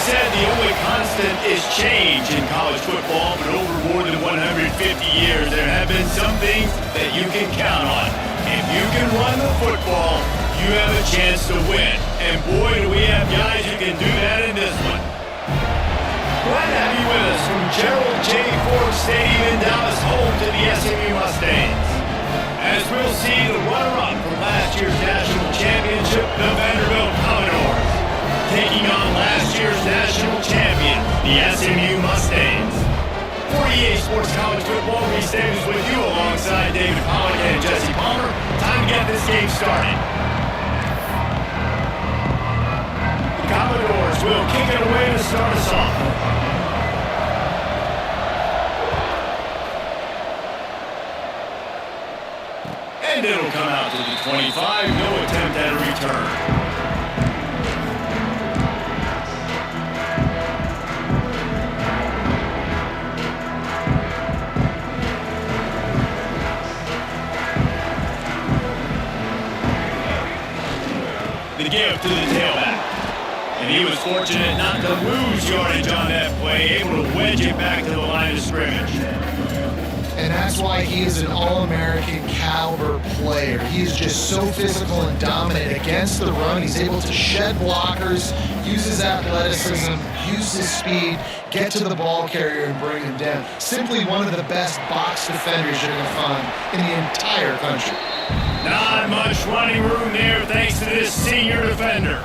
said the only constant is change in college football, but over more than 150 years, there have been some things that you can count on. If you can run the football, you have a chance to win. And boy, do we have guys who can do that in this one. Glad to have you with us from Gerald J. Ford Stadium in Dallas, home to the SMU Mustangs. As we'll see the runner-up from last year's national championship, the Vanderbilt Commodores, taking on last year's national champion, the SMU Mustangs. 48 Sports College Football, Reese Davis with you alongside David Pollock and Jesse Palmer. Time to get this game started. will kick it away to start us off. And it'll come out to the 25. No attempt at a return. The give to the tailback. And he was fortunate not to lose yardage on that play, able to wedge it back to the line of scrimmage. And that's why he is an All-American caliber player. He is just so physical and dominant against the run. He's able to shed blockers, use his athleticism, use his speed, get to the ball carrier and bring him down. Simply one of the best box defenders you're going to find in the entire country. Not much running room there thanks to this senior defender.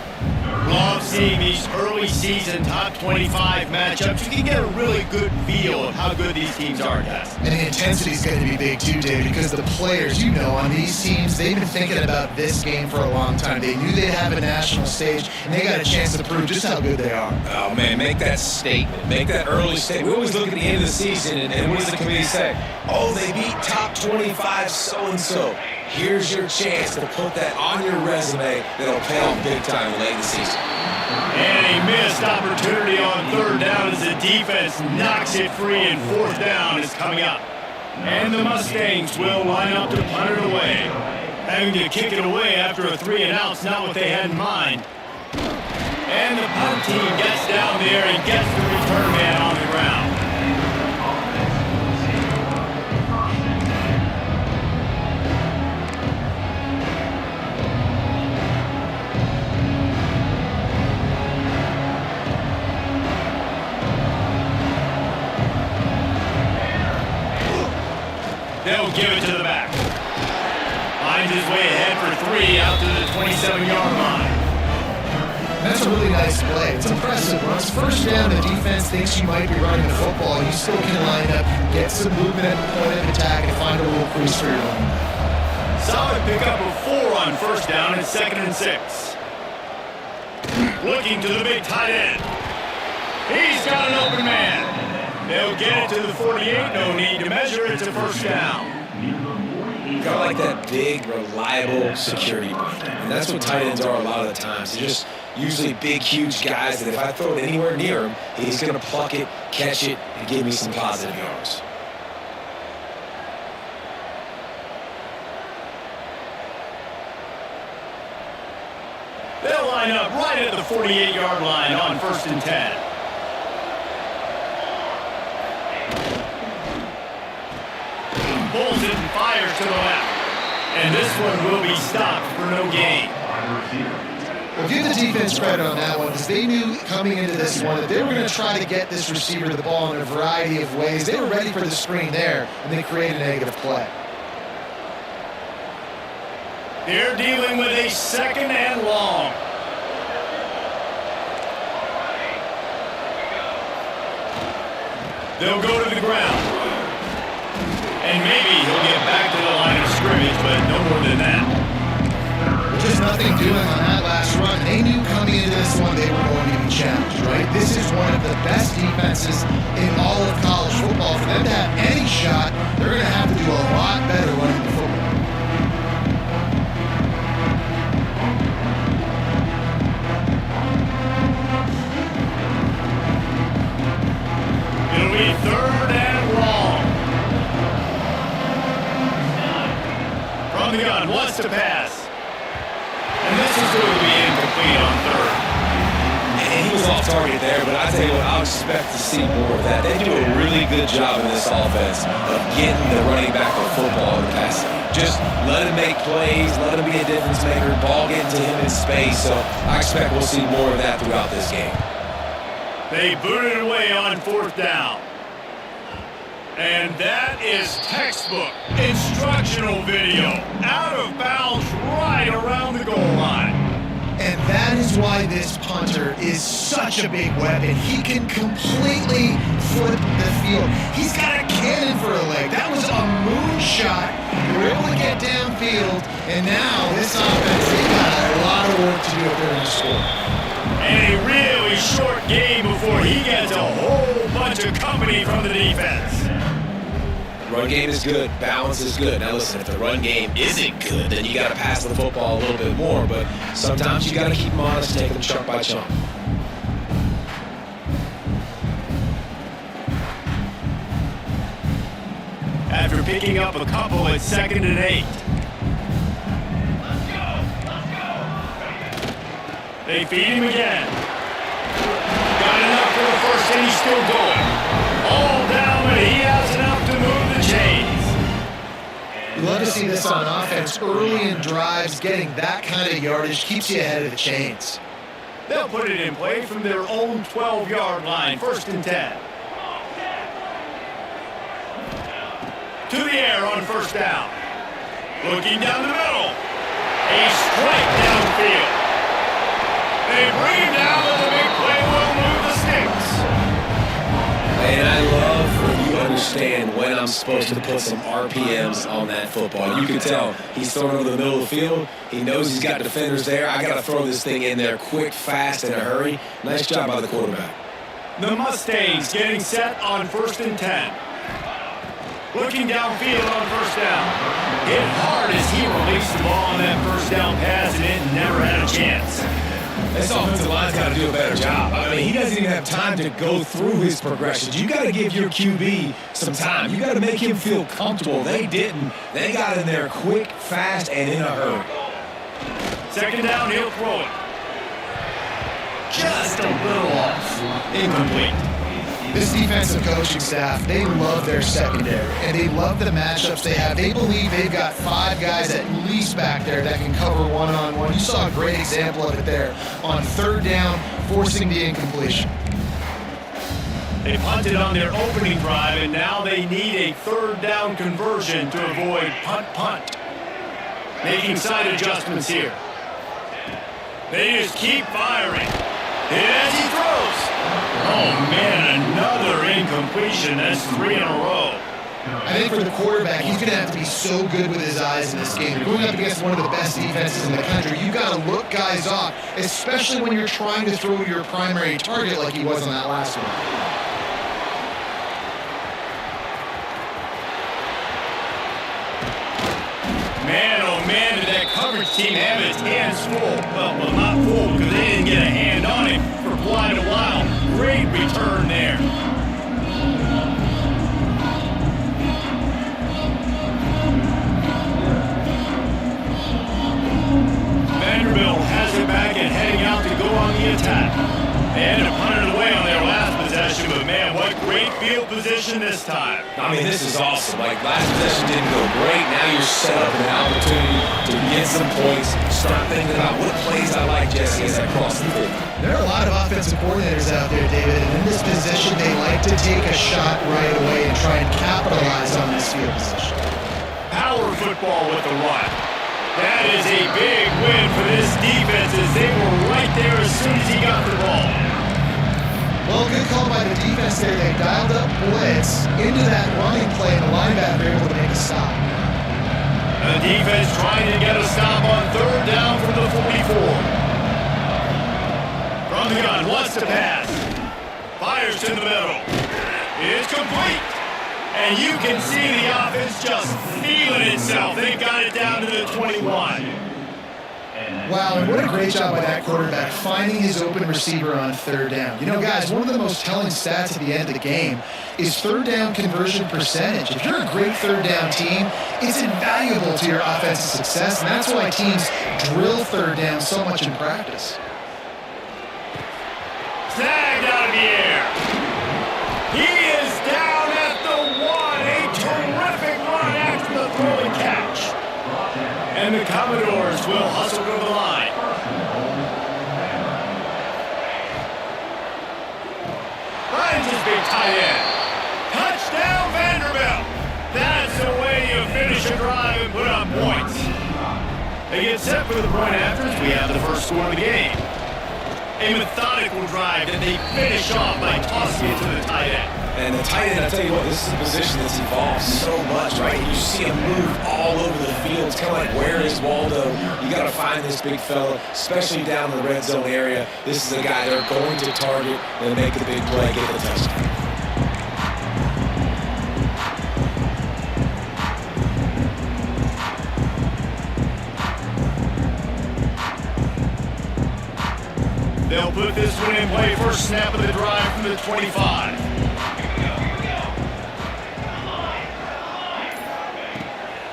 Love seeing these early season top 25 matchups. You can get a really good feel of how good these teams are, guys. And the intensity is going to be big too, Dave, because the players, you know, on these teams, they've been thinking about this game for a long time. They knew they'd have a national stage, and they got a chance to prove just how good they are. Oh, man, make that statement. Make that early statement. We always look at the end of the season, and what does the committee say? Oh, they beat top 25 so-and-so. Here's your chance to put that on your resume that'll pay off big time late in the season. And a missed opportunity on third down as the defense knocks it free, and fourth down is coming up. And the Mustangs will line up to punt it away. Having to kick it away after a 3-and-out's not what they had in mind. And the punt team gets down there and gets the return man on the ground. They'll give it to the back. Finds his way ahead for 3 out to the 27-yard line. That's a really nice play. It's impressive. Once first down, the defense thinks you might be running the football. You still can line up, get some movement at the point of attack, and find a little crease for your line. Solid pickup of 4 on first down and 2nd and 6. Looking to the big tight end. He's got an open man. They'll get it to the 48. No need to measure. It's a first down. Got like that big, reliable security blanket. And that's what tight ends are a lot of the times. They're just usually big, huge guys that if I throw it anywhere near him, he's going to pluck it, catch it, and give me some positive yards. They'll line up right at the 48-yard line on 1st and 10. Pulls it and fires to the left. And this one will be stopped for no gain. Well, give the defense credit on that one, because they knew coming into this one that they were going to try to get this receiver the ball in a variety of ways. They were ready for the screen there, and they created a negative play. They're dealing with a 2nd and long. They'll go to the ground. And maybe he'll get back to the line of scrimmage, but no more than that. Just nothing doing on that last run. They knew coming into this one they were going to be challenged, right? This is one of the best defenses in all of college football. For them to have any shot, they're going to have to do a lot better running the football. It'll be 3rd and long. From the gun, wants to pass. And this is going to be incomplete on 3rd. And he was off target there, but I tell you what, I'll expect to see more of that. They do a really good job in this offense of getting the running back the football in the passing. Just let him make plays, let him be a difference maker, ball getting to him in space. So I expect we'll see more of that throughout this game. They boot it away on 4th down. And that is textbook instructional video. Out of bounds right around the goal line. And that is why this punter is such a big weapon. He can completely flip the field. He's got a cannon for a leg. That was a moonshot. They were able to get downfield. And now this offense, they got a lot of work to do if they're going to score. And he really relatively short game before he gets a whole bunch of company from the defense. Run game is good. Balance is good. Now listen, if the run game isn't good, then you got to pass the football a little bit more. But sometimes you got to keep them honest, take them chunk by chunk. After picking up a couple at 2nd and 8. They feed him again. Got enough for the first, and he's still going. All down, but he has enough to move the chains. You love to see this on offense. Early in drives, getting that kind of yardage keeps you ahead of the chains. They'll put it in play from their own 12-yard line, 1st and 10. To the air on 1st down. Looking down the middle. A strike downfield. They bring him down, but the big play will move the sticks. And I love when you understand when I'm supposed to put some RPMs on that football. You can tell he's throwing over the middle of the field. He knows he's got defenders there. I got to throw this thing in there quick, fast, in a hurry. Nice job by the quarterback. The Mustangs getting set on 1st and 10. Looking downfield on 1st down. Hit hard as he released the ball on that 1st down pass, and it never had a chance. This offensive line's got to do a better job. I mean, he doesn't even have time to go through his progressions. You got to give your QB some time. You got to make him feel comfortable. They didn't. They got in there quick, fast, and in a hurry. 2nd down, he'll throw it. Just a little off. Incomplete. This defensive coaching staff, they love their secondary, and they love the matchups they have. They believe they've got 5 guys at least back there that can cover one-on-one. You saw a great example of it there on 3rd down, forcing the incompletion. They punted on their opening drive, and now they need a 3rd down conversion to avoid punt. Making side adjustments here. They just keep firing. Hit as he throws. Oh, man, another incompletion. That's 3 in a row. I think for the quarterback, he's going to have to be so good with his eyes in this game. You're going up against one of the best defenses in the country. You've got to look guys off, especially when you're trying to throw your primary target like he was on that last one. Man, oh man, did that coverage team have its hands full. Well, not full because they didn't get a hand on him for quite a while. Great return there. Vanderbilt has it back and heading out to go on the attack. They had to punt it away on their last possession, but man, what great field position this time. I mean, this is awesome. Like, last possession didn't go great. Now you're set up an opportunity to get some points. Start thinking about what plays I like, Jesse, as I cross the field. There are a lot of offensive coordinators out there, David, and in this position, they like to take a shot right away and try and capitalize on this field position. Power football with the run. That is a big win for this defense as they were right there as soon as he got the ball. Well, good call by the defense there. They dialed up blitz into that running play, and the linebacker able to make a stop. The defense trying to get a stop on 3rd down from the 44. From the gun, wants to pass. Fires to the middle. It's complete. And you can see the offense just feeling itself. They got it down to the 21. Wow, and what a great job by that quarterback, finding his open receiver on 3rd down. You know, guys, one of the most telling stats at the end of the game is 3rd down conversion percentage. If you're a great 3rd down team, it's invaluable to your offensive success, and that's why teams drill 3rd down so much in practice. Snagged out of the air. He is down at the 1. A terrific run after the throw and catch. And the Commodores will hustle to the line. Finds his big tight end. Touchdown, Vanderbilt. That's the way you finish a drive and put up points. They get set for the point after as we have the first score of the game. A methodical drive that they finish off by tossing it to the tight end. And the tight end, I tell you what, this is a position that's evolved so much, right? You see him move all over the field. It's kind of like, where is Waldo? You got to find this big fella, especially down in the red zone area. This is a guy they're going to target and make the big play, get the touchdown. They'll put this one in play. First snap of the drive from the 25.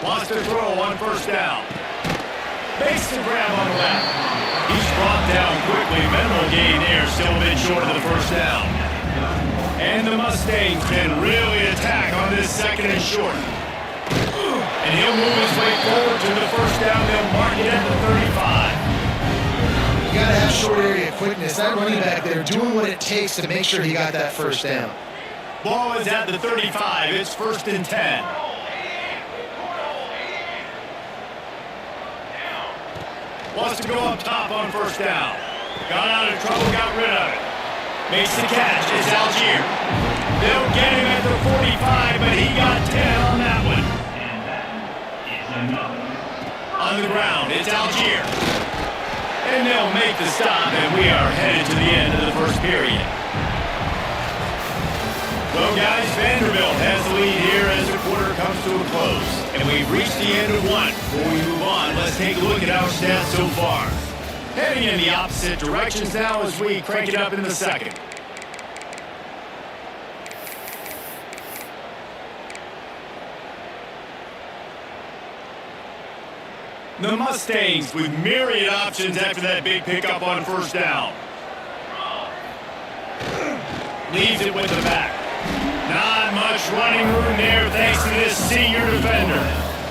Wants to throw on first down. Makes the grab on the left. He's brought down quickly. Minimal gain there. Still a bit short of the first down. And the Mustangs can really attack on this second and short. And he'll move his way forward to the first down. They'll mark it at the 35. You got to have short area quickness. That running back there doing what it takes to make sure he got that first down. Ball is at the 35. It's 1st and 10. Wants to go up top on first down. Got out of trouble, got rid of it. Makes the catch. It's Algier. They'll get him at the 45, but he got 10 on that one. On the ground, it's Algier. And they'll make the stop, and we are headed to the end of the first period. Well, guys, Vanderbilt has the lead here as the quarter comes to a close. And we've reached the end of one. Before we move on, let's take a look at our stats so far. Heading in the opposite directions now as we crank it up in the second. The Mustangs with myriad options after that big pickup on first down. Leaves it with the back. Not much running room there thanks to this senior defender.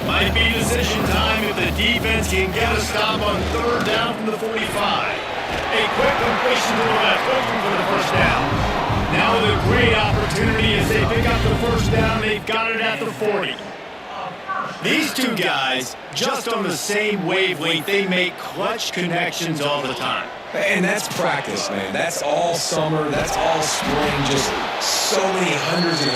Might be decision time if the defense can get a stop on third down from the 45. A quick completion to the left, looking for the first down. Now with a great opportunity as they pick up the first down, they've got it at the 40. These two guys, just on the same wavelength, they make clutch connections all the time. And that's practice, man. That's all summer. That's all spring. Just so many hundreds and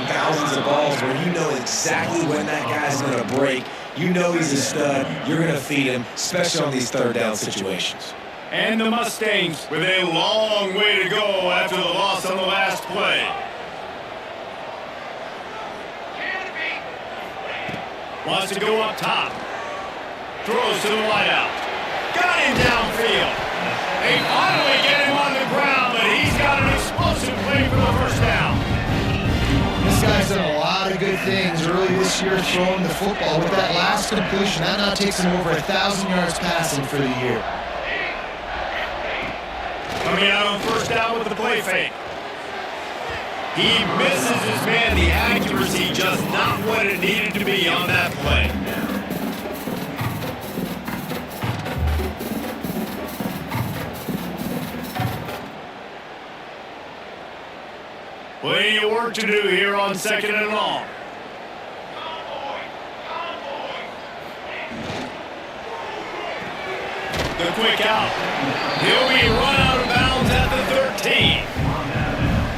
thousands of balls where you know exactly when that guy's going to break. You know he's a stud. You're going to feed him, especially on these third down situations. And the Mustangs with a long way to go after the loss on the last play. Wants to go up top. Throws to the wideout. Got him downfield. They finally get him on the ground, but he's got an explosive play for the first down. This guy's done a lot of good things early this year throwing the football. With that last completion, that now takes him over 1,000 yards passing for the year. Coming out on first down with the play fake. He misses his man. The accuracy just not what it needed to be on that play. Plenty of work to do here on second and long. The quick out. He'll be run out of bounds at the 13.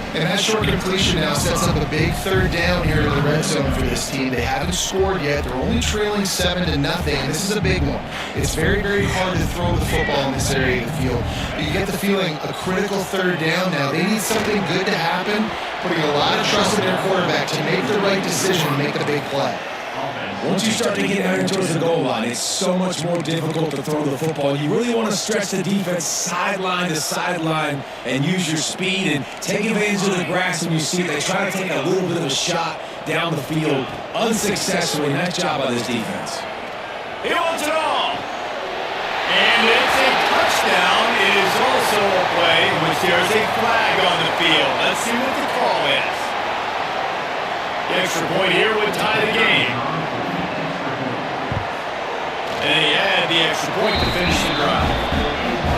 And that short completion now sets up a big third down here to the red zone for this team. They haven't scored yet. They're only trailing 7-0. This is a big one. It's very, very hard to throw the football in this area of the field. But you get the feeling a critical third down now. They need something good to happen, putting a lot of trust in their quarterback to make the right decision and make the big play. Once you start to get out towards the goal line, it's so much more difficult to throw the football. You really want to stretch the defense sideline to sideline and use your speed and take advantage of the grass when you see it. They try to take a little bit of a shot down the field unsuccessfully. Nice job by this defense. He wants it all. And it's a touchdown. It is also a play in which there is a flag on the field. Let's see what the call is. The extra point here would tie the game. And they add the extra point to finish the drive.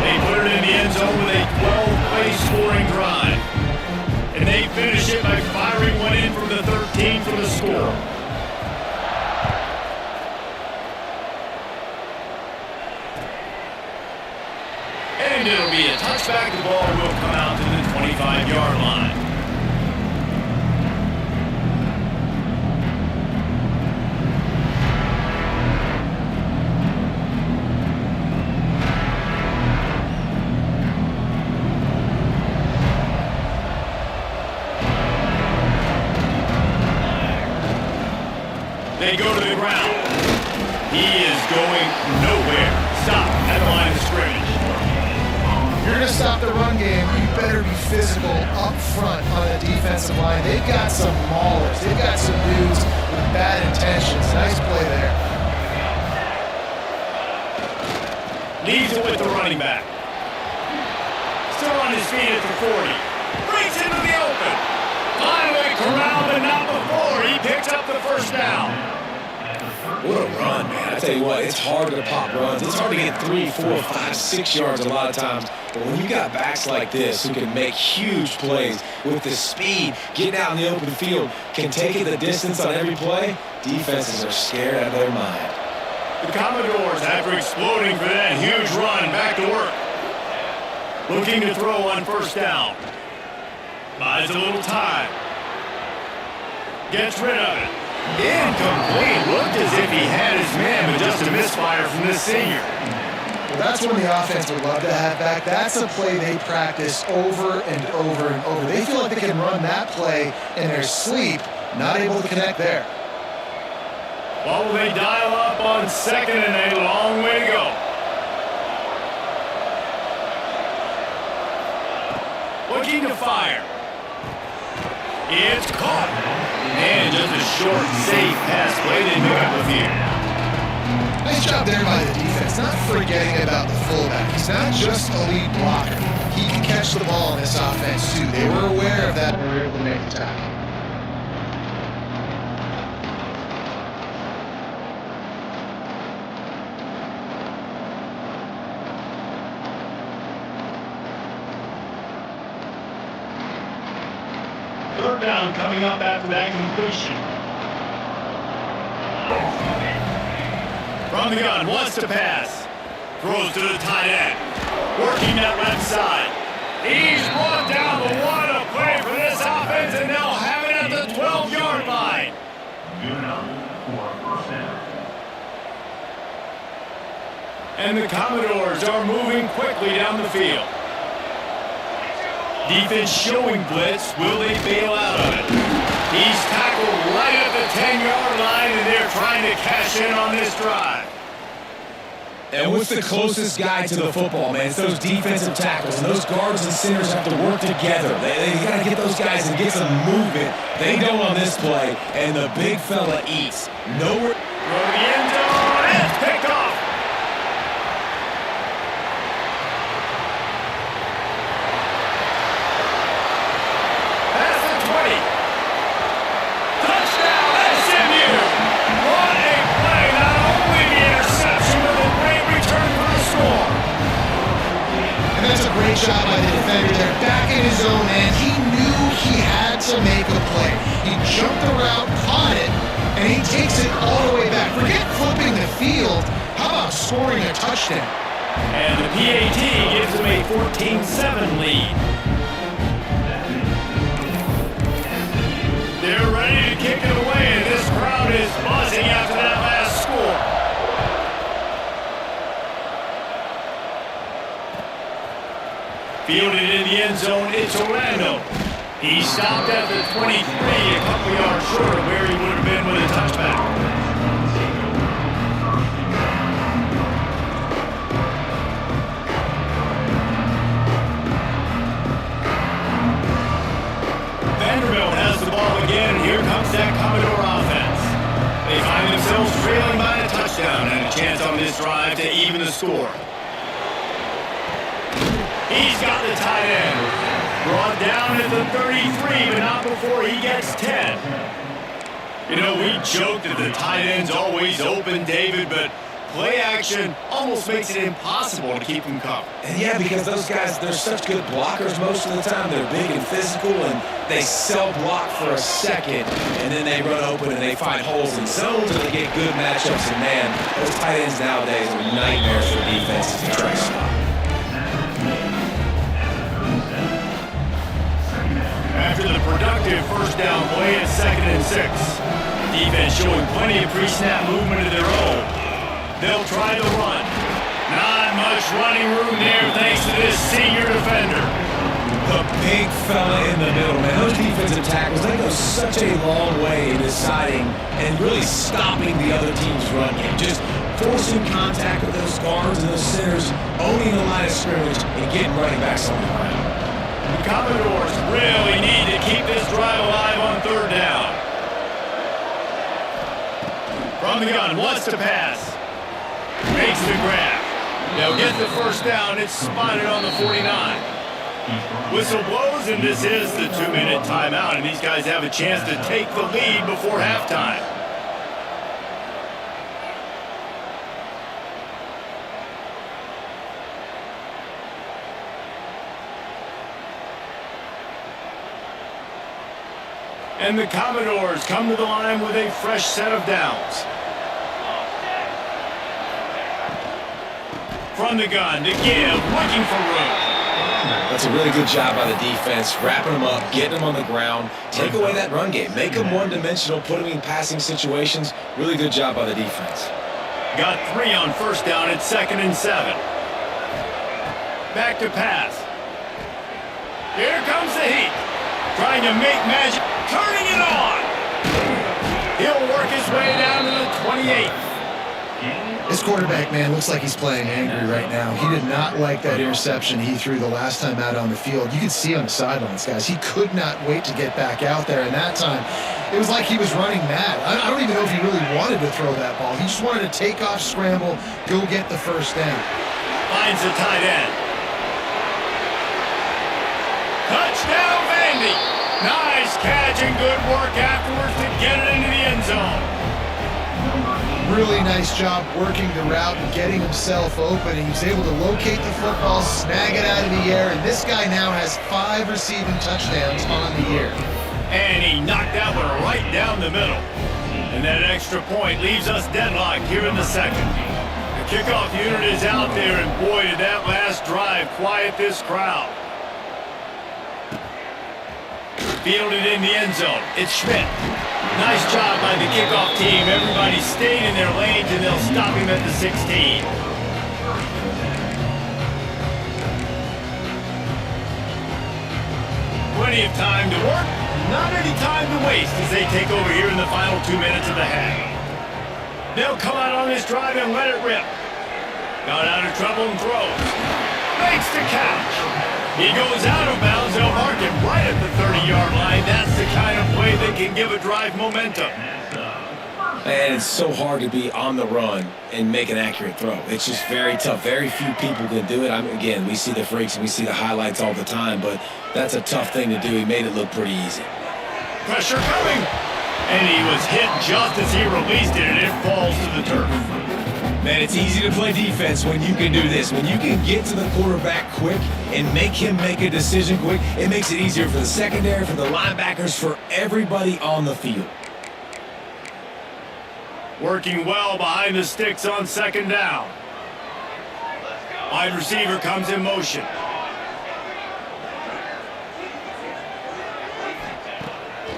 They put it in the end zone with a 12-play scoring drive. And they finish it by firing one in from the 13 for the score. And it'll be a touchback. The ball will come out to the 25-yard line. physical up front on the defensive line. They've got some maulers. They've got some dudes with bad intentions. Nice play there. Leaves it with the running back. Still on his feet at the 40. Breaks into the open. Finally corralled, but not before. He picks up the first down. What a run, man. I tell you what, it's hard to pop runs. It's hard to get 3, 4, 5, 6 yards a lot of times. But when you got backs like this who can make huge plays with the speed, getting out in the open field, can take it the distance on every play, defenses are scared out of their mind. The Commodores, after exploding for that huge run, back to work. Looking to throw on first down. Buys a little time. Gets rid of it. Incomplete. Looked as if he had his man, but just a misfire from this senior. Well, that's when the offense would love to have back. That's a play they practice over and over and over. They feel like they can run that play in their sleep, not able to connect there. Well, they dial up on second and a long way to go. Looking to fire. It's caught. And just a short, safe pass play. They pick up a few. Nice job there by the defense, not forgetting about the fullback. He's not just a lead blocker. He can catch the ball in this offense, too. They were aware of that and were able to make the tackle. Third down coming up after that completion. From the gun, wants to pass. Throws to the tight end. Working that left side. He's brought down, but what a play for this offense, and they'll have it at the 12-yard line. And the Commodores are moving quickly down the field. Defense showing blitz. Will they bail out of it? He's tackled right at the 10-yard line, and they're trying to cash in on this drive. And what's the closest guy to the football, man? It's those defensive tackles, and those guards and centers have to work together. They got to get those guys and get some movement. They don't on this play, and the big fella eats. Nowhere. Throw the end zone, and it's picked off. That's the 20. Touchdown, SMU. What a play. Not only the interception, but a great return for the score. And that's a great job by the defender there, back in his own end. He knew he had to make a play. He jumped the route, caught it, and he takes it all the way back. Forget flipping the field. How about scoring a touchdown? And the PAT gives them a 14-7 lead. They're ready to kick it away, and this crowd is buzzing after that last score. Fielded in the end zone, it's Orlando. He stopped at the 23, a couple yards short of where he would have been with a touchback. Vanderbilt has the ball again, and here comes that Commodore offense. They find themselves trailing by a touchdown and a chance on this drive to even the score. He's got the tight end. Brought down at the 33, but not before he gets 10. You know, we joke that the tight end's always open, David, but play action almost makes it impossible to keep him covered. And yeah, because those guys, they're such good blockers most of the time. They're big and physical, and they cell block for a second, and then they run open and they find holes in zones, and they get good matchups. And man, those tight ends nowadays are nightmares for defenses to try to stop. After the productive first down play at 2nd and 6, defense showing plenty of pre-snap movement of their own. They'll try to run. Not much running room there thanks to this senior defender. The big fella in the middle, man. Those defensive tackles, they go such a long way in deciding and really stopping the other team's run game. Just forcing contact with those guards and those centers, owning the line of scrimmage, and getting running backs on the ground. The Commodores really need to keep this drive alive on third down. From the gun, wants to pass. Makes the grab. They'll get the first down. It's spotted on the 49. Whistle blows, and this is the 2-minute timeout, and these guys have a chance to take the lead before halftime. And the Commodores come to the line with a fresh set of downs. From the gun to give, looking for room. That's a really good job by the defense, wrapping them up, getting them on the ground, take away that run game, make them one-dimensional, put them in passing situations. Really good job by the defense. Got 3 on first down at 2nd and 7. Back to pass. Here comes the heat. Trying to make magic. Turning it on. He'll work his way down to the 28th. This quarterback, man, looks like he's playing angry right now. He did not like that interception he threw the last time out on the field. You could see on the sidelines, guys. He could not wait to get back out there. And that time, it was like he was running mad. I don't even know if he really wanted to throw that ball. He just wanted to take off, scramble, go get the first down. Finds the tight end. Touchdown, Vandy. Nice catch and good work afterwards to get it into the end zone. Really nice job working the route and getting himself open. And he was able to locate the football, snag it out of the air, and this guy now has 5 receiving touchdowns on the year. And he knocked that one right down the middle. And that extra point leaves us deadlocked here in the second. The kickoff unit is out there, and boy, did that last drive quiet this crowd. Fielded in the end zone. It's Schmidt. Nice job by the kickoff team. Everybody stayed in their lanes, and they'll stop him at the 16. Plenty of time to work. Not any time to waste as they take over here in the final 2 minutes of the half. They'll come out on this drive and let it rip. Got out of trouble and throws. Makes the catch. He goes out of bounds. They'll mark him right at the 30-yard line. That's the kind of play that can give a drive momentum. And it's so hard to be on the run and make an accurate throw. It's just very tough. Very few people can do it. Again, we see the freaks and we see the highlights all the time, but that's a tough thing to do. He made it look pretty easy. Pressure coming. And he was hit just as he released it, and it falls to the turf. Man, it's easy to play defense when you can do this. When you can get to the quarterback quick and make him make a decision quick, it makes it easier for the secondary, for the linebackers, for everybody on the field. Working well behind the sticks on second down. Wide receiver comes in motion.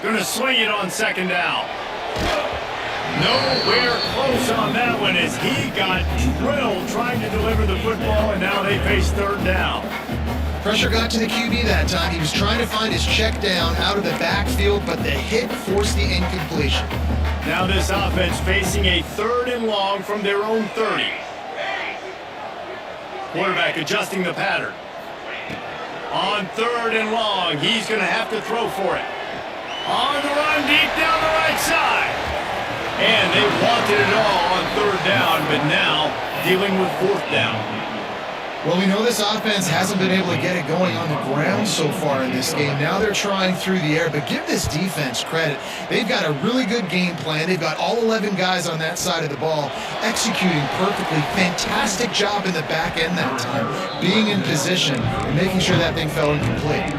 Gonna swing it on second down. Nowhere close on that one as he got drilled trying to deliver the football, and now they face third down. Pressure got to the QB that time. He was trying to find his check down out of the backfield, but the hit forced the incompletion. Now this offense facing a 3rd and long from their own 30. Quarterback adjusting the pattern. On 3rd and long, he's going to have to throw for it. On the run, deep down the right side. And they wanted it all on 3rd down, but now dealing with 4th down. Well, we know this offense hasn't been able to get it going on the ground so far in this game. Now they're trying through the air, but give this defense credit. They've got a really good game plan. They've got all 11 guys on that side of the ball executing perfectly. Fantastic job in the back end that time, being in position and making sure that thing fell incomplete.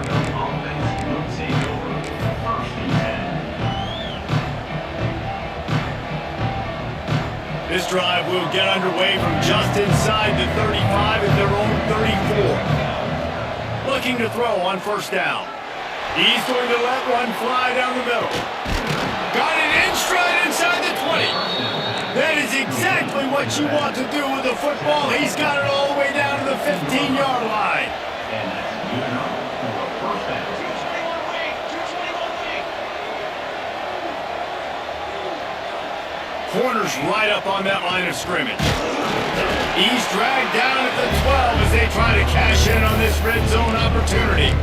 This drive will get underway from just inside the 35 at their own 34. Looking to throw on first down. He's going to let one fly down the middle. Got it in stride inside the 20. That is exactly what you want to do with the football. He's got it all the way down to the 15-yard line. Corners right up on that line of scrimmage. He's dragged down at the 12 as they try to cash in on this red zone opportunity.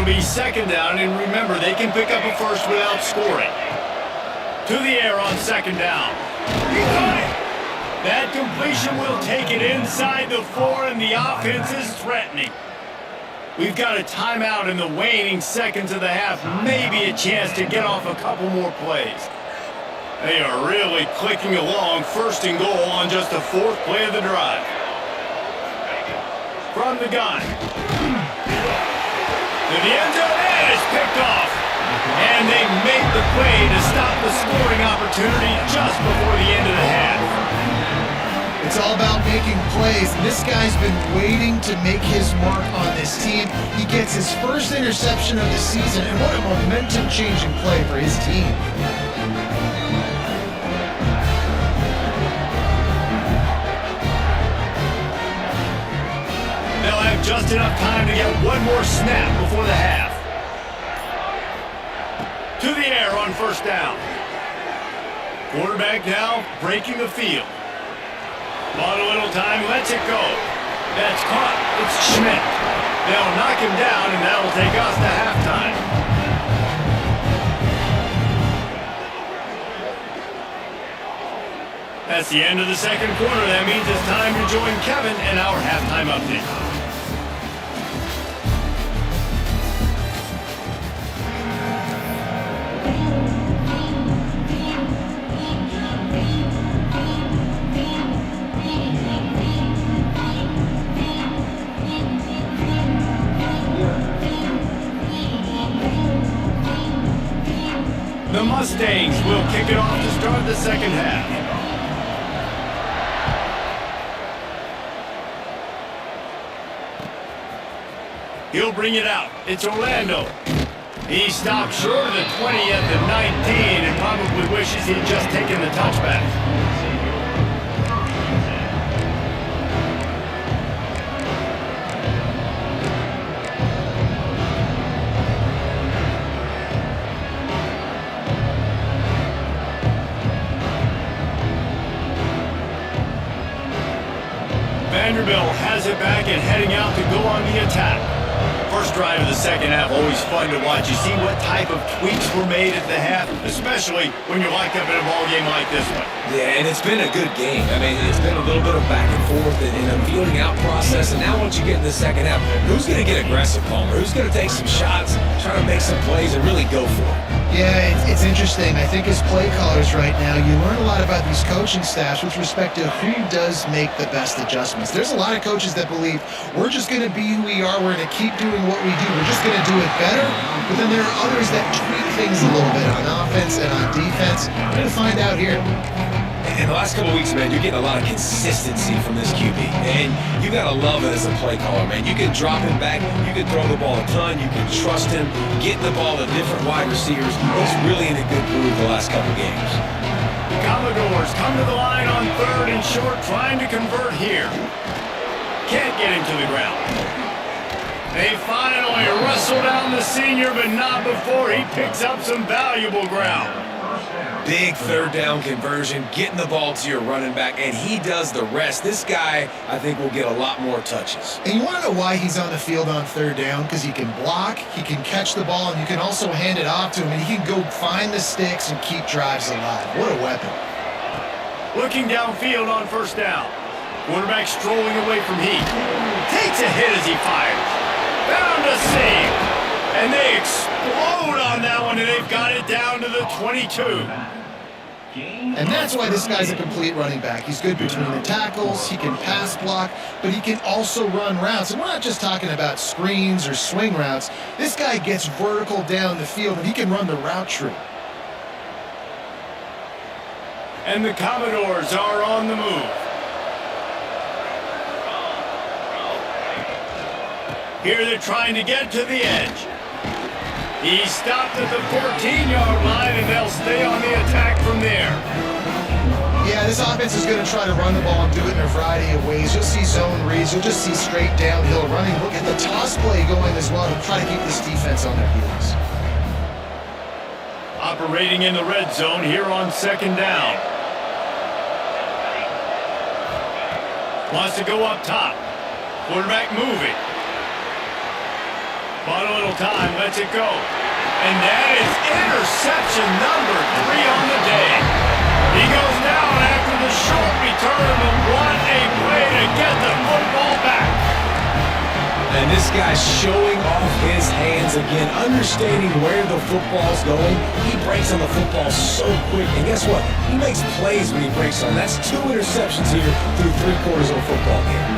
It'll be second down, and remember, they can pick up a first without scoring. To the air on second down. That completion will take it inside the 4, and the offense is threatening. We've got a timeout in the waning seconds of the half, maybe a chance to get off a couple more plays. They are really clicking along, first and goal on just the 4th play of the drive. From the gun. To the end zone, and it's picked off. And they made the play to stop the scoring opportunity just before the end of the half. It's all about making plays. This guy's been waiting to make his mark on this team. He gets his first interception of the season, and what a momentum-changing play for his team. They'll have just enough time to get one more snap before the half. To the air on first down. Quarterback now breaking the field. Bought a little time, lets it go. That's caught. It's Schmidt. They'll knock him down, and that'll take us to halftime. That's the end of the second quarter. That means it's time to join Kevin and our halftime update. The Mustangs will kick it off to start the second half. He'll bring it out. It's Orlando. He stopped short of the 20 at the 19 and probably wishes he'd just taken the touchback. Vanderbilt has it back and heading out to go on the attack. First drive of the second half, always fun to watch. You see what type of tweaks were made at the half, especially when you're locked up in a ball game like this one. Yeah, and it's been a good game. I mean, it's been a little bit of back and forth and a feeling out process. And now once you get in the second half, who's going to get aggressive, Palmer? Who's going to take some shots, try to make some plays, and really go for it? Yeah, it's interesting. I think as play callers right now, you learn a lot about these coaching staffs with respect to who does make the best adjustments. There's a lot of coaches that believe we're just going to be who we are. We're going to keep doing what we do. We're just going to do it better. But then there are others that tweak things a little bit on offense and on defense. We're going to find out here. In the last couple of weeks, man, you're getting a lot of consistency from this QB. And you got to love it as a play caller, man. You can drop him back. You can throw the ball a ton. You can trust him. Getting the ball to different wide receivers. He's really in a good groove the last couple games. The Commodores come to the line on third and short, trying to convert here. Can't get him to the ground. They finally wrestle down the senior, but not before he picks up some valuable ground. Big third down conversion, getting the ball to your running back, and he does the rest. This guy, I think, will get a lot more touches. And you want to know why he's on the field on third down? Because he can block, he can catch the ball, and you can also hand it off to him, and he can go find the sticks and keep drives alive. What a weapon. Looking downfield on first down. Quarterback strolling away from heat. Takes a hit as he fires. Found a seam. And they explode on that one, and they've got it down to the 22. And that's why this guy's a complete running back. He's good between the tackles, he can pass block, but he can also run routes. And we're not just talking about screens or swing routes. This guy gets vertical down the field, and he can run the route tree. And the Commodores are on the move. Here they're trying to get to the edge. He stopped at the 14-yard line, and they'll stay on the attack from there. Yeah, this offense is going to try to run the ball and do it in a variety of ways. You'll see zone reads. You'll just see straight downhill running. Look at the toss play going as well to try to keep this defense on their heels. Operating in the red zone here on second down. Wants to go up top. Quarterback moving. Bought a little time, lets it go. And that is interception number 3 on the day. He goes down after the short return, but what a play to get the football back. And this guy's showing off his hands again, understanding where the football's going. He breaks on the football so quick. And guess what? He makes plays when he breaks on. That's 2 interceptions here through 3 quarters of a football game.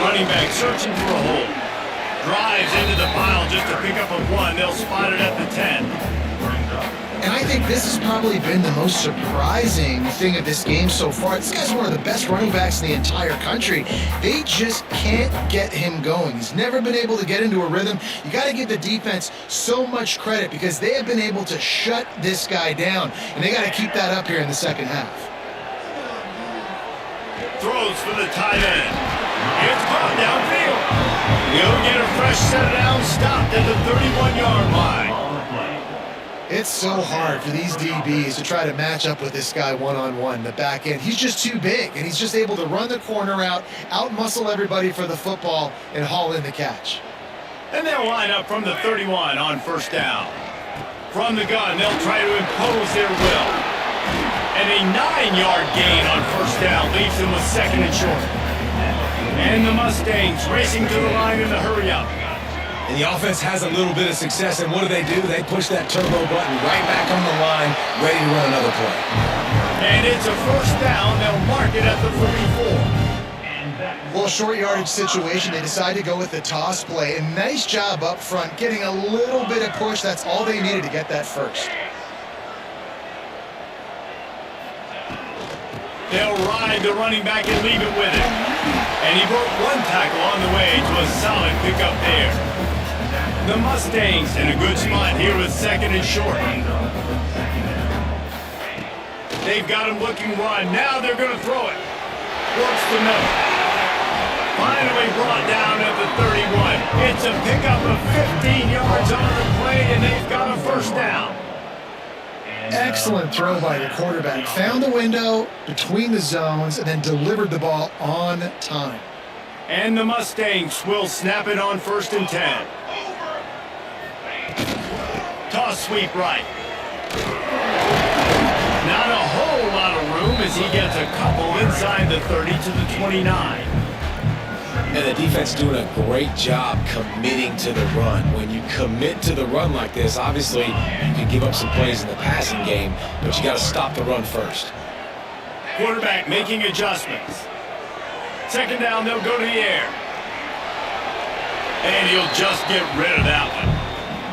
Running back searching for a hole. Drives into the pile just to pick up a 1. They'll spot it at the 10. And I think this has probably been the most surprising thing of this game so far. This guy's one of the best running backs in the entire country. They just can't get him going. He's never been able to get into a rhythm. You got to give the defense so much credit because they have been able to shut this guy down. And they got to keep that up here in the second half. Throws for the tight end. It's caught downfield. He'll get a fresh set down, stopped at the 31-yard line. It's so hard for these DBs to try to match up with this guy one-on-one, the back end. He's just too big, and he's just able to run the corner out-muscle everybody for the football, and haul in the catch. And they'll line up from the 31 on first down. From the gun, they'll try to impose their will. And a 9-yard gain on first down leaves them with second and short. And the Mustangs racing to the line in the hurry-up. And the offense has a little bit of success, and what do? They push that turbo button right back on the line, ready to run another play. And it's a first down. They'll mark it at the 44. Well, short yardage situation, they decide to go with the toss play. And nice job up front, getting a little bit of push. That's all they needed to get that first. They'll ride the running back and leave it with him. And he broke 1 tackle on the way to a solid pickup there. The Mustangs in a good spot here with second and short. They've got him looking wide. Now they're going to throw it. Works the middle. Finally brought down at the 31. It's a pickup of 15 yards on the play, and they've got a first down. Excellent throw by the quarterback. Found the window between the zones and then delivered the ball on time. And the Mustangs will snap it on first and 10. Toss sweep right. Not a whole lot of room as he gets a couple inside the 30 to the 29. And the defense doing a great job committing to the run. When you commit to the run like this, obviously you can give up some plays in the passing game, but you got to stop the run first. Quarterback making adjustments. Second down, they'll go to the air. And he'll just get rid of that one.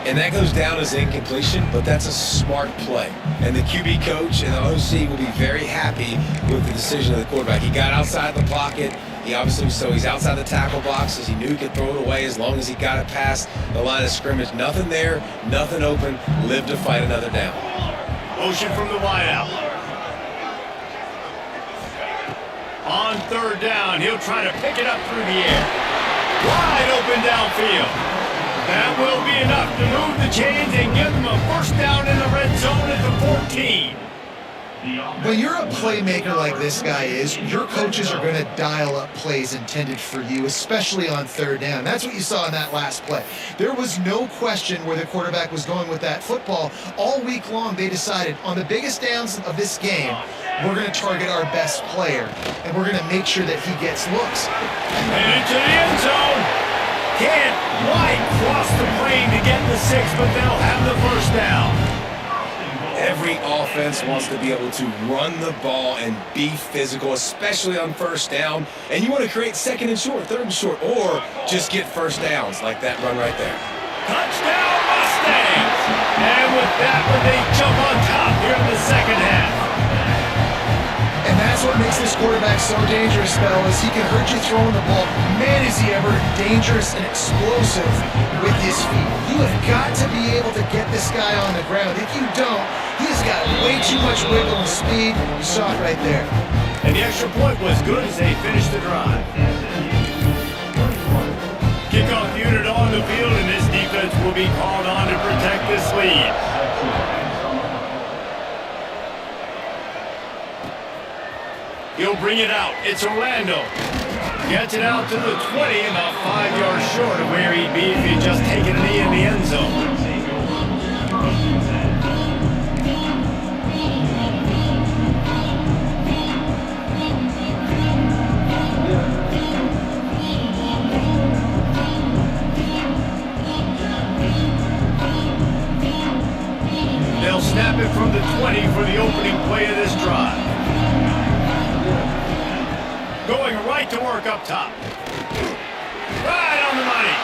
And that goes down as incompletion, but that's a smart play. And the QB coach and the OC will be very happy with the decision of the quarterback. He got outside the pocket. He's outside the tackle boxes. He knew he could throw it away as long as he got it past the line of scrimmage. Nothing there, nothing open. Live to fight another down. Motion from the wideout. On third down, he'll try to pick it up through the air. Wide open downfield. That will be enough to move the chains and give them a first down in the red zone at the 14. When you're a playmaker like this guy is, your coaches are going to dial up plays intended for you, especially on third down. That's what you saw in that last play. There was no question where the quarterback was going with that football. All week long, they decided on the biggest downs of this game, we're going to target our best player, and we're going to make sure that he gets looks. And into the end zone. Can't quite cross the plane to get the 6, but they'll have the first down. Every offense wants to be able to run the ball and be physical, especially on first down. And you want to create second and short, third and short, or just get first downs like that run right there. Touchdown Mustangs! And with that one, they jump on top here in the second half. And that's what makes this quarterback so dangerous, fellas. He can hurt you throwing the ball. Man, is he ever dangerous and explosive with his feet. You have got to be able to get this guy on the ground. If you don't, he's got way too much wiggle and speed. You saw it right there. And the extra point was good as they finished the drive. Kickoff unit on the field, and this defense will be called on to protect this lead. He'll bring it out. It's Orlando. Gets it out to the 20, about 5 yards short of where he'd be if he'd just taken a knee in the end zone. They'll snap it from the 20 for the opening play of this drive. Going right to work up top. Right on the money.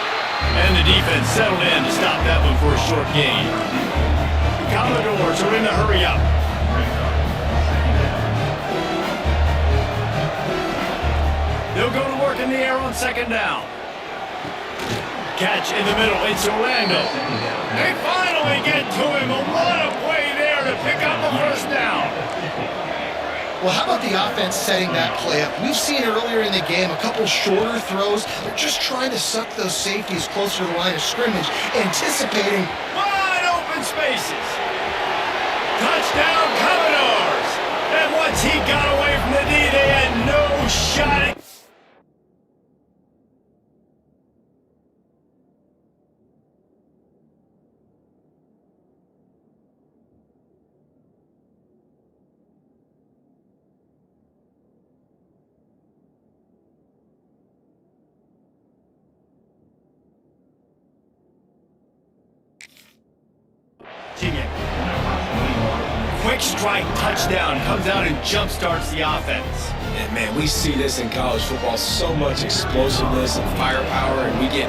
And the defense settled in to stop that one for a short gain. The Commodores are in the hurry up. They'll go to work in the air on second down. Catch in the middle. It's Orlando. They finally get to him. What a play there to pick up the first down. Well, how about the offense setting that play up? We've seen earlier in the game a couple shorter throws. They're just trying to suck those safeties closer to the line of scrimmage, anticipating wide open spaces. Touchdown, Commodores. And once he got away from the D, they had no shot at. Quick strike touchdown comes out and jump starts the offense. And man, we see this in college football, so much explosiveness and firepower, and we get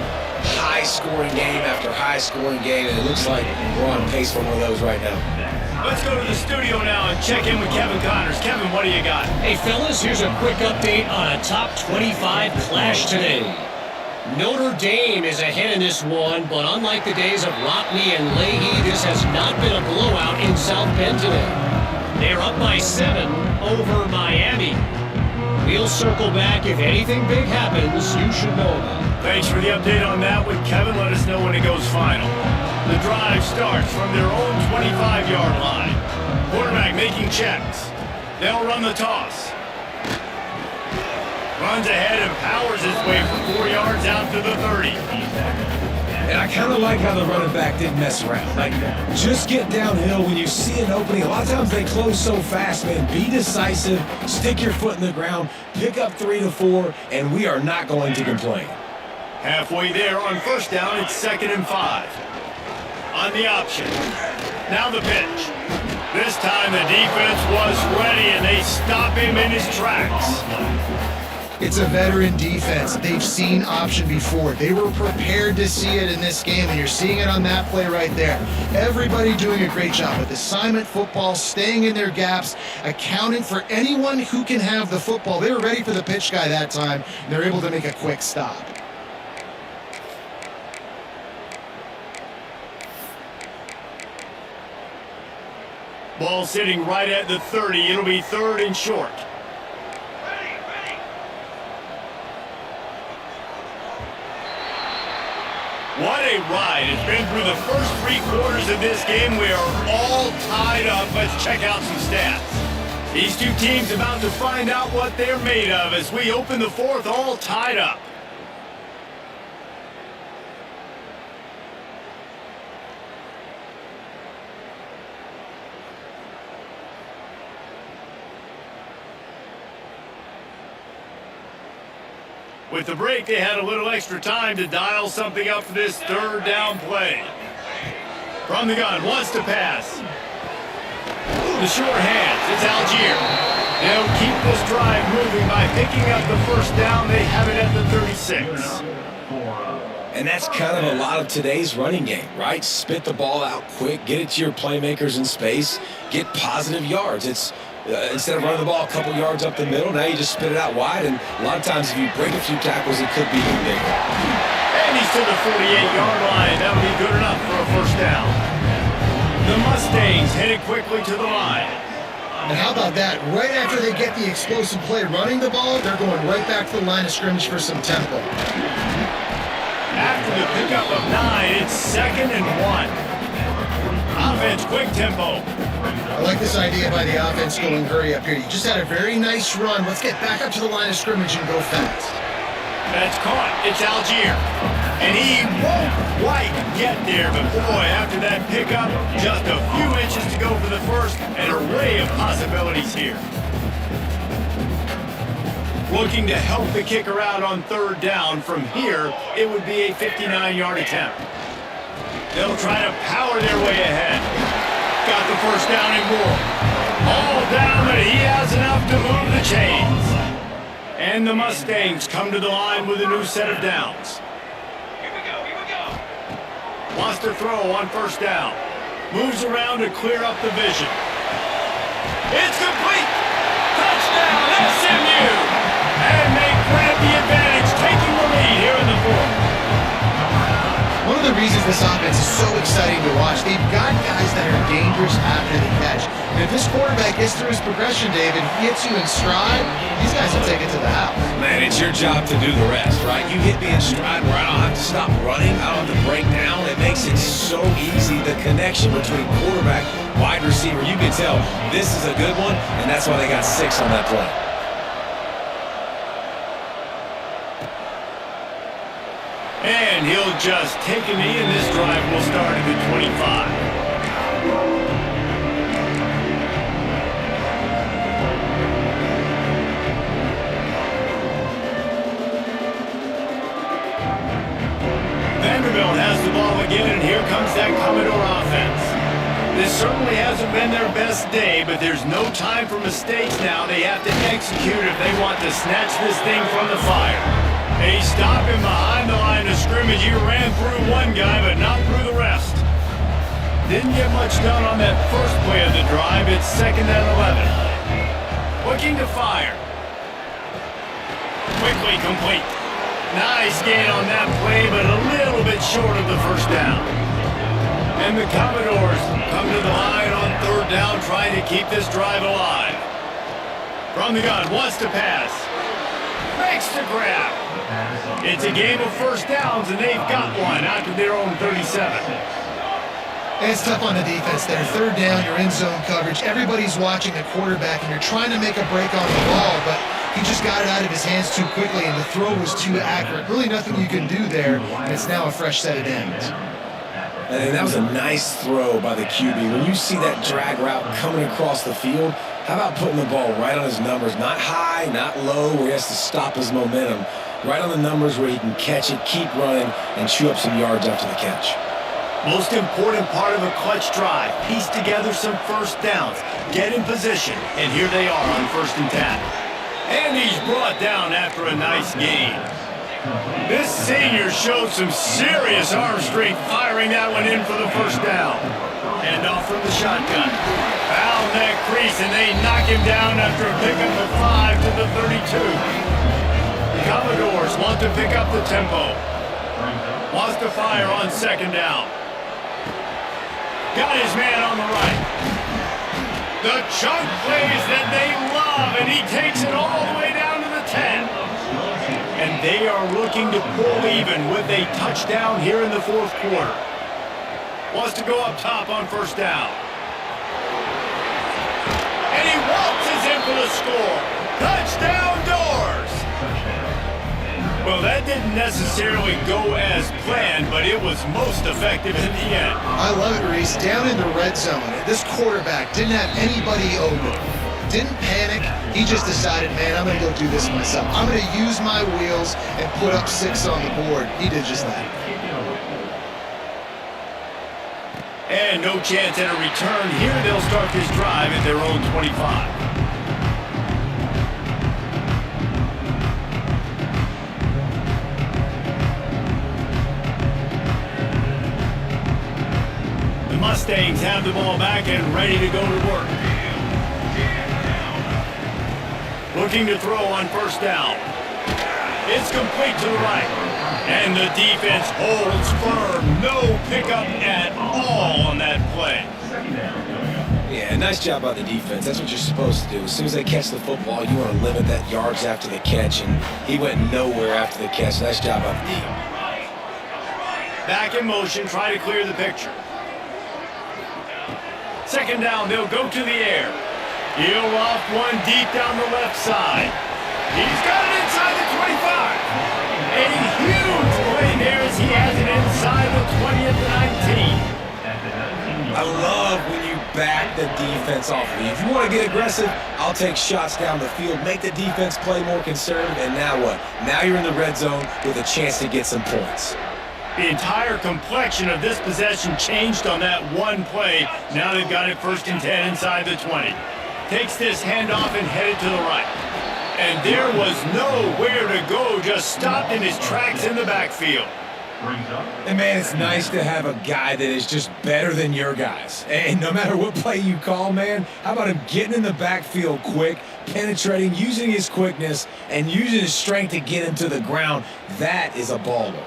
high-scoring game after high-scoring game, and it looks like we're on pace for one of those right now. Let's go to the studio now and check in with Kevin Connors. Kevin, what do you got? Hey, fellas, here's a quick update on a top 25 clash today. Notre Dame is ahead in this one, but unlike the days of Rockney and Leahy, this has not been a blowout in South Bend today. They're up by 7 over Miami. We'll circle back. If anything big happens, you should know about it. Thanks for the update on that with Kevin. Let us know when it goes final. The drive starts from their own 25-yard line. Quarterback making checks. They'll run the toss. Runs ahead and powers his way for 4 yards out to the 30. And I kind of like how the running back didn't mess around. Like, just get downhill when you see an opening. A lot of times they close so fast, man. Be decisive, stick your foot in the ground, pick up 3 to 4, and we are not going to complain. Halfway there on first down, it's 2nd and 5. On the option. Now the pitch. This time the defense was ready, and they stop him in his tracks. it's a veteran defense. They've seen option before. They were prepared to see it in this game, and you're seeing it on that play right there. Everybody doing a great job with assignment football, staying in their gaps, accounting for anyone who can have the football. They were ready for the pitch guy that time, and they're able to make a quick stop. Ball sitting right at the 30. It'll be 3rd and short. What a ride. It's been through the first 3 quarters of this game. We are all tied up. Let's check out some stats. These two teams about to find out what they're made of as we open the 4th, all tied up. With the break, they had a little extra time to dial something up for this 3rd down play. From the gun, wants to pass. The short hands, it's Algier. They'll keep this drive moving by picking up the 1st down. They have it at the 36. And that's kind of a lot of today's running game, right? Spit the ball out quick, get it to your playmakers in space, get positive yards. It's instead of running the ball a couple yards up the middle, now you just spit it out wide, and a lot of times if you break a few tackles, it could be even bigger. And he's to the 48-yard line. That'll be good enough for a 1st down. The Mustangs headed quickly to the line. And how about that? Right after they get the explosive play running the ball, they're going right back to the line of scrimmage for some tempo. After the pickup of 9, it's 2nd and 1. Offense, quick tempo. I like this idea by the offense going hurry up here. You just had a very nice run. Let's get back up to the line of scrimmage and go fast. That's caught. It's Algier. And he won't quite get there, but boy, after that pickup, just a few inches to go for the first, an array of possibilities here. Looking to help the kicker out on third down. From here, it would be a 59-yard attempt. They'll try to power their way ahead. Got the first down and more. All down, but he has enough to move the chains. And the Mustangs come to the line with a new set of downs. Here we go. Wants to throw on first down. Moves around to clear up the vision. It's complete. Touchdown, SMU. And they grab the advantage, taking the lead here in the fourth. One of the reasons this offense is so exciting to watch, they've got guys that are dangerous after the catch. And if this quarterback gets through his progression, David, he hits you in stride, these guys will take it to the house. Man, it's your job to do the rest, right? You hit me in stride where I don't have to stop running, I don't have to break down. It makes it so easy, the connection between quarterback, wide receiver. You can tell this is a good one, and that's why they got 6 on that play. And he'll just take a knee, and this drive will start at the 25. Vanderbilt has the ball again, and here comes that Commodore offense. This certainly hasn't been their best day, but there's no time for mistakes now. They have to execute if they want to snatch this thing from the fire. They stop him behind the line of scrimmage. He ran through one guy, but not through the rest. Didn't get much done on that first play of the drive. It's 2nd and 11. Looking to fire. Quickly complete. Nice gain on that play, but a little bit short of the first down. And the Commodores come to the line on third down, trying to keep this drive alive. From the gun, wants to pass. Makes the grab. It's a game of first downs, and they've got one out to their own 37. And it's tough on the defense there. Third down, you're in zone coverage. Everybody's watching the quarterback, and you're trying to make a break on the ball, but he just got it out of his hands too quickly, and the throw was too accurate. Really nothing you can do there, and it's now a fresh set of downs. And that was a nice throw by the QB. When you see that drag route coming across the field, how about putting the ball right on his numbers? Not high, not low, where he has to stop his momentum. Right on the numbers where he can catch it, keep running, and chew up some yards after the catch. Most important part of a clutch drive. Piece together some first downs. Get in position, and here they are on 1st and 10. And he's brought down after a nice gain. This senior showed some serious arm strength firing that one in for the first down. And off from the shotgun. Found that crease, and they knock him down after a pickup of 5 to the 32. The Commodores want to pick up the tempo. Wants to fire on 2nd down. Got his man on the right. The chunk plays that they love, and he takes it all the way down to the 10. And they are looking to pull even with a touchdown here in the 4th quarter. Wants to go up top on 1st down. And he waltzes in for the score. Touchdown Doors! Well, that didn't necessarily go as planned, but it was most effective in the end. I love it, Reese. Down in the red zone, this quarterback didn't have anybody open. Didn't panic. He just decided, man, I'm going to go do this myself. I'm going to use my wheels and put up 6 on the board. He did just that. And no chance at a return. Here they'll start this drive at their own 25. The Mustangs have the ball back and ready to go to work. Looking to throw on 1st down. It's complete to the right. And the defense holds firm. No pickup at all on that play. Yeah, nice job by the defense. That's what you're supposed to do. As soon as they catch the football, you want to limit that yards after the catch, and he went nowhere after the catch. Nice job by the defense. Back in motion, try to clear the picture. Second down, they'll go to the air. He'll loft one deep down the left side. He's got it inside the 25. A huge play there as he has it inside the 20 at the 19. I love when you back the defense off of you. If you want to get aggressive, I'll take shots down the field, make the defense play more conservative, and now what? Now you're in the red zone with a chance to get some points. The entire complexion of this possession changed on that one play. Now they've got it 1st and 10 inside the 20. Takes this handoff and headed to the right. And there was nowhere to go, just stopped in his tracks in the backfield. And man, it's nice to have a guy that is just better than your guys. And no matter what play you call, man, how about him getting in the backfield quick, penetrating, using his quickness, and using his strength to get him to the ground. That is a baller.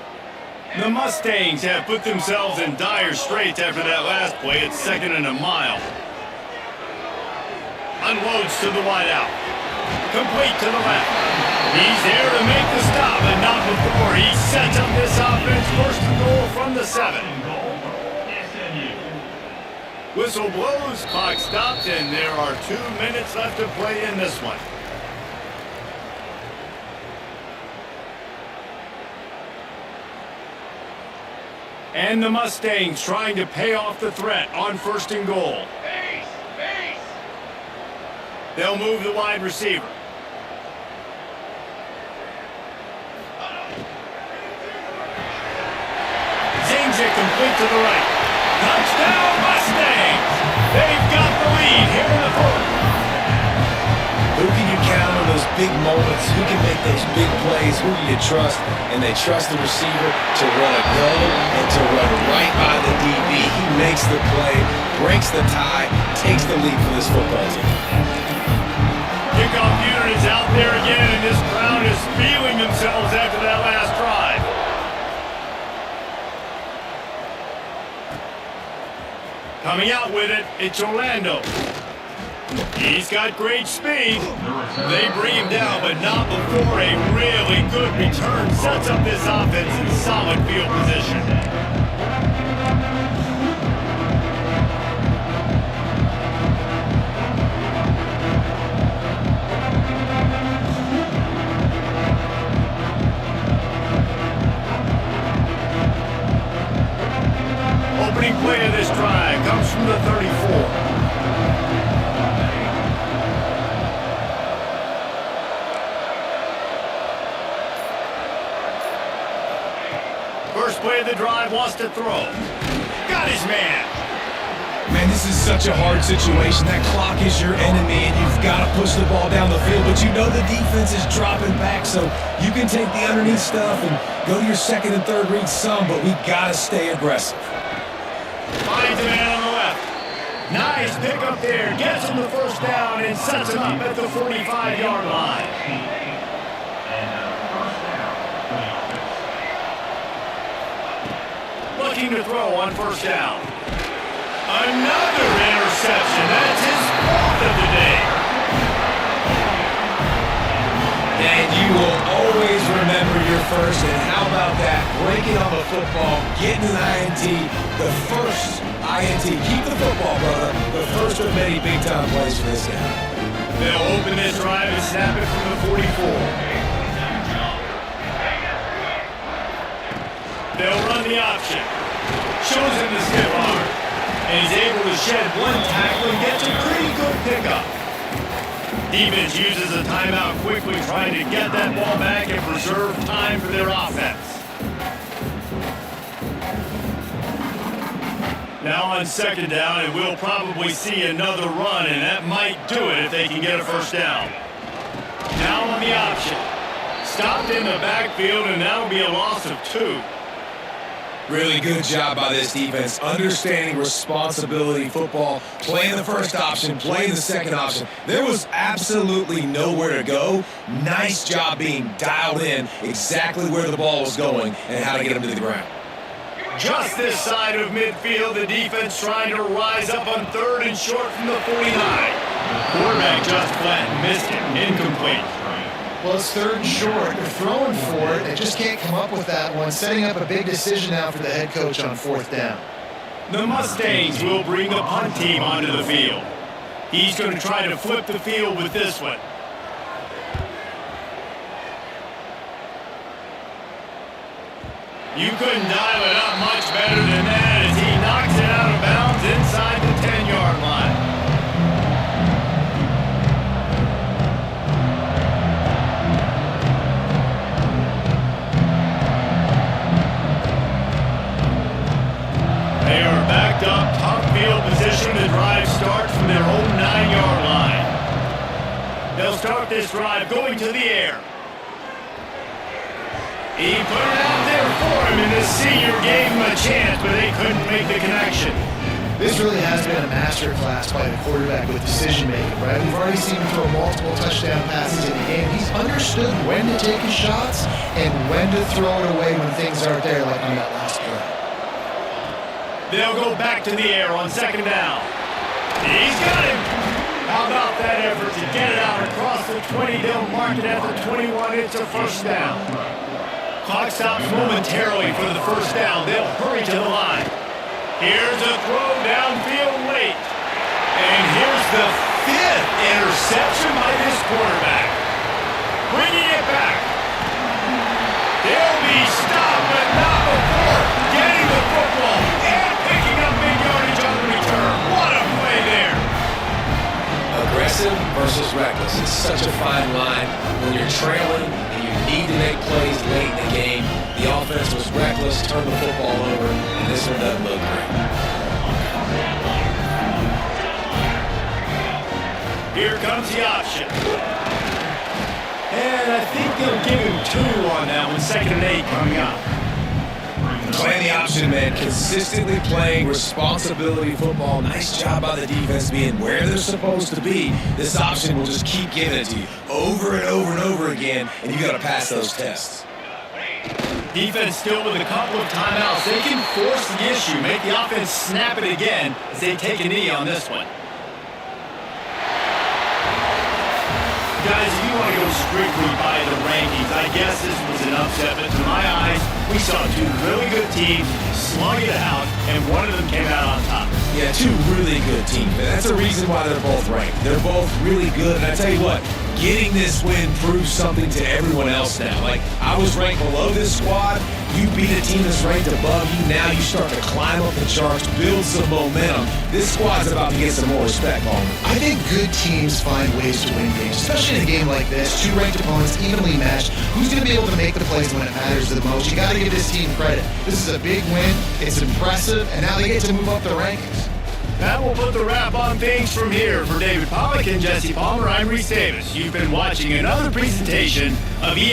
The Mustangs have put themselves in dire straits after that last play. It's 2nd and a mile. Unloads to the wideout. Complete to the left. He's there to make the stop, and not before. He sets up this offense. 1st and goal from the 7. Whistle blows, clock stops, and there are 2 minutes left to play in this one. And the Mustangs trying to pay off the threat on 1st and goal. They'll move the wide receiver. Zings it complete to the right. Touchdown Mustangs! They've got the lead here in the 4th. Who can you count on those big moments? Who can make those big plays? Who do you trust? And they trust the receiver to run a go and to run right by the DB. He makes the play, breaks the tie, takes the lead for this football team. Kickoff unit is out there again, and this crowd is feeling themselves after that last drive. Coming out with it, it's Orlando. He's got great speed. They bring him down, but not before a really good return sets up this offense in solid field position. Opening play of this drive comes from the 34. First play of the drive, wants to throw. Got his man. Man, this is such a hard situation. That clock is your enemy, and you've got to push the ball down the field. But you know the defense is dropping back, so you can take the underneath stuff and go to your 2nd and 3rd read some, but we got to stay aggressive. Finds a man on the left. Nice pick up there. Gets him the 1st down and sets him up at the 45-yard line. Looking to throw on 1st down. Another interception. That's his 4th of the day. And you will always remember your first. And how about that? Breaking on the football, getting an INT, the first INT. Keep the football, brother. The first of many big-time plays for this guy. They'll open this drive and snap it from the 44. They'll run the option. Shows him the stiff arm. And he's able to shed one tackle and gets a pretty good pickup. Defense uses a timeout quickly, trying to get that ball back and preserve time for their offense. Now on 2nd down, and we'll probably see another run, and that might do it if they can get a 1st down. Now on the option. Stopped in the backfield, and that'll be a loss of 2. Really good job by this defense, understanding responsibility football, playing the 1st option, playing the 2nd option. There was absolutely nowhere to go. Nice job being dialed in exactly where the ball was going and how to get him to the ground. Just this side of midfield, the defense trying to rise up on 3rd and short from the 49. Quarterback just flat, missed it, incomplete. Well, it's 3rd and short. They're throwing for it. They just can't come up with that one. Setting up a big decision now for the head coach on 4th down. The Mustangs will bring the punt team onto the field. He's going to try to flip the field with this one. You couldn't dial it up much better than that as he knocks it out of bounds inside the 10-yard line. They are backed up, top field position. The drive starts from their own 9-yard line. They'll start this drive going to the air. He put it out there for him, and the senior gave him a chance, but they couldn't make the connection. This really has been a masterclass by the quarterback with decision-making, right? We've already seen him throw multiple touchdown passes in the game. He's understood when to take his shots and when to throw it away when things aren't there, like on that last play. They'll go back to the air on second down. He's got him. How about that effort to get it out across the 20? They'll mark it at the 21. It's a first down. Clock stops momentarily for the first down. They'll hurry to the line. Here's a throw downfield late. And here's the 5th interception by this quarterback. Bringing it back. They'll be stopped, but not before getting the football and picking up big yardage on the return. What a play there. Aggressive versus reckless. It's such a fine line when you're trailing and you need to make plays late in the game. The offense was reckless, turned the football over, and this one doesn't look great. Here comes the option. And I think they'll give him 2 on that one. 2nd and 8 coming up. Playing the option, man. Consistently playing responsibility football. Nice job by the defense being where they're supposed to be. This option will just keep giving it to you over and over and over again, and you got to pass those tests. Defense still with a couple of timeouts. They can force the issue, make the offense snap it again as they take a knee on this one. Guys, if you want to go strictly by the rankings, I guess this was an upset, but to my eyes, we saw 2 really good teams slug it out, and one of them came out on top. Yeah, 2 really good teams, man. That's the reason why they're both ranked. They're both really good, and I tell you what, getting this win proves something to everyone else now. Like, I was ranked below this squad. You beat a team that's ranked above you. Now you start to climb up the charts, build some momentum. This squad's about to get some more respect on them. I think good teams find ways to win games, especially in a game like this. 2 ranked opponents, evenly matched. Who's going to be able to make the plays when it matters the most? You got to give this team credit. This is a big win. It's impressive, and now they get to move up the rankings. That will put the wrap on things from here. For David Pollack and Jesse Palmer, I'm Reese Davis. You've been watching another presentation of EA